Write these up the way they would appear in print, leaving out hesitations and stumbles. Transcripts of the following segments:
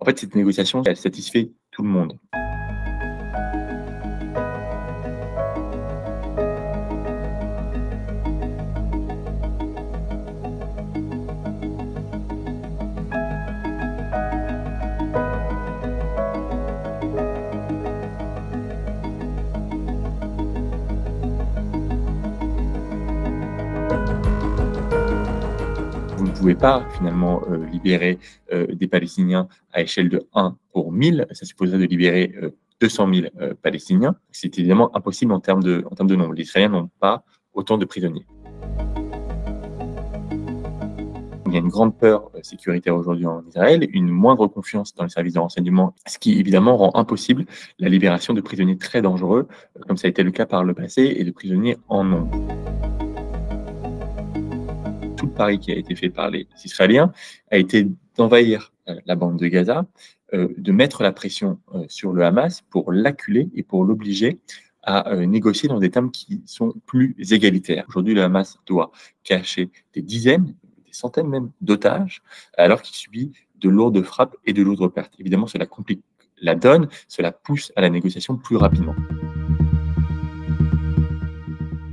fait, cette négociation, elle satisfait tout le monde. Vous ne pouvez pas finalement libérer des Palestiniens à échelle de 1 pour 1000. Ça supposerait de libérer 200 000 Palestiniens. C'est évidemment impossible en termes de nombre. Les Israéliens n'ont pas autant de prisonniers. Il y a une grande peur sécuritaire aujourd'hui en Israël, une moindre confiance dans les services de renseignement, ce qui évidemment rend impossible la libération de prisonniers très dangereux, comme ça a été le cas par le passé, et de prisonniers en nombre. Tout le pari qui a été fait par les Israéliens a été d'envahir la bande de Gaza, de mettre la pression sur le Hamas pour l'acculer et pour l'obliger à négocier dans des termes qui sont plus égalitaires. Aujourd'hui, le Hamas doit cacher des dizaines, des centaines même d'otages, alors qu'il subit de lourdes frappes et de lourdes pertes. Évidemment, cela complique la donne, cela pousse à la négociation plus rapidement.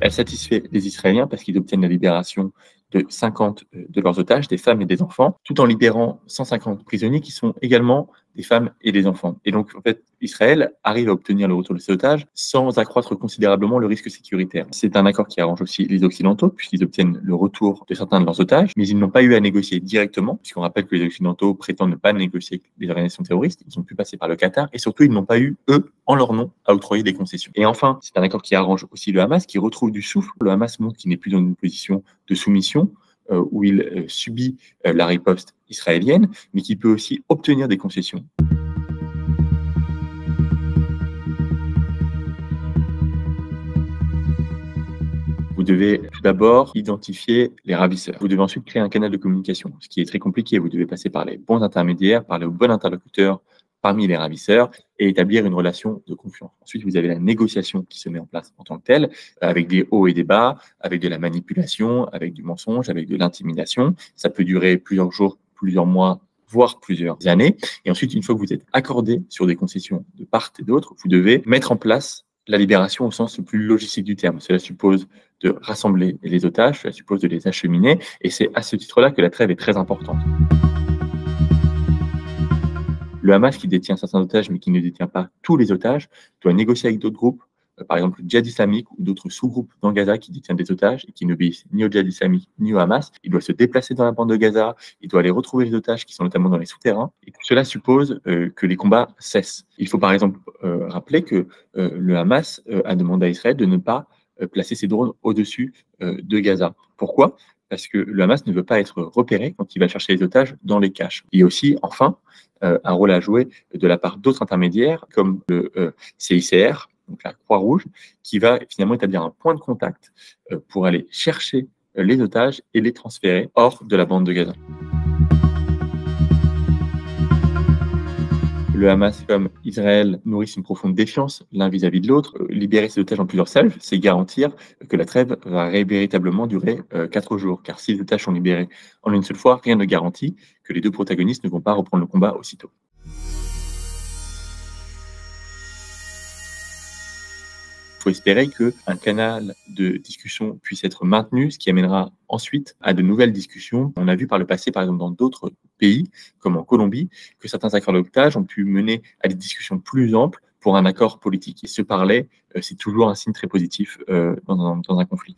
Elle satisfait les Israéliens parce qu'ils obtiennent la libération de 50 de leurs otages, des femmes et des enfants, tout en libérant 150 prisonniers qui sont également des femmes et des enfants. Et donc, en fait, Israël arrive à obtenir le retour de ces otages sans accroître considérablement le risque sécuritaire. C'est un accord qui arrange aussi les Occidentaux, puisqu'ils obtiennent le retour de certains de leurs otages, mais ils n'ont pas eu à négocier directement, puisqu'on rappelle que les Occidentaux prétendent ne pas négocier avec les organisations terroristes, ils ont pu passer par le Qatar, et surtout, ils n'ont pas eu, eux, en leur nom, à octroyer des concessions. Et enfin, c'est un accord qui arrange aussi le Hamas, qui retrouve du souffle. Le Hamas montre qu'il n'est plus dans une position de soumission, où il subit la riposte israélienne, mais qui peut aussi obtenir des concessions. Vous devez tout d'abord identifier les ravisseurs. Vous devez ensuite créer un canal de communication, ce qui est très compliqué. Vous devez passer par les bons intermédiaires, parler aux bons interlocuteurs parmi les ravisseurs et établir une relation de confiance. Ensuite, vous avez la négociation qui se met en place en tant que telle, avec des hauts et des bas, avec de la manipulation, avec du mensonge, avec de l'intimidation. Ça peut durer plusieurs jours, plusieurs mois, voire plusieurs années. Et ensuite, une fois que vous êtes accordé sur des concessions de part et d'autre, vous devez mettre en place la libération au sens le plus logistique du terme. Cela suppose de rassembler les otages, cela suppose de les acheminer, et c'est à ce titre-là que la trêve est très importante. Le Hamas, qui détient certains otages, mais qui ne détient pas tous les otages, doit négocier avec d'autres groupes, par exemple le djihad islamique ou d'autres sous-groupes dans Gaza qui détiennent des otages et qui n'obéissent ni au djihad islamique ni au Hamas. Il doit se déplacer dans la bande de Gaza, il doit aller retrouver les otages qui sont notamment dans les souterrains. Et tout cela suppose que les combats cessent. Il faut par exemple rappeler que le Hamas a demandé à Israël de ne pas placer ses drones au-dessus de Gaza. Pourquoi ? Parce que le Hamas ne veut pas être repéré quand il va chercher les otages dans les caches. Il y a aussi, enfin, un rôle à jouer de la part d'autres intermédiaires, comme le CICR, donc la Croix-Rouge, qui va finalement établir un point de contact pour aller chercher les otages et les transférer hors de la bande de Gaza. Le Hamas comme Israël nourrissent une profonde défiance l'un vis-à-vis de l'autre. Libérer ces otages en plusieurs salves, c'est garantir que la trêve va véritablement durer 4 jours. Car si les otages sont libérés en une seule fois, rien ne garantit que les deux protagonistes ne vont pas reprendre le combat aussitôt. Il faut espérer qu'un canal de discussion puisse être maintenu, ce qui amènera ensuite à de nouvelles discussions. On a vu par le passé, par exemple dans d'autres pays, comme en Colombie, que certains accords d'otages ont pu mener à des discussions plus amples pour un accord politique. Et se parler, c'est toujours un signe très positif dans un conflit.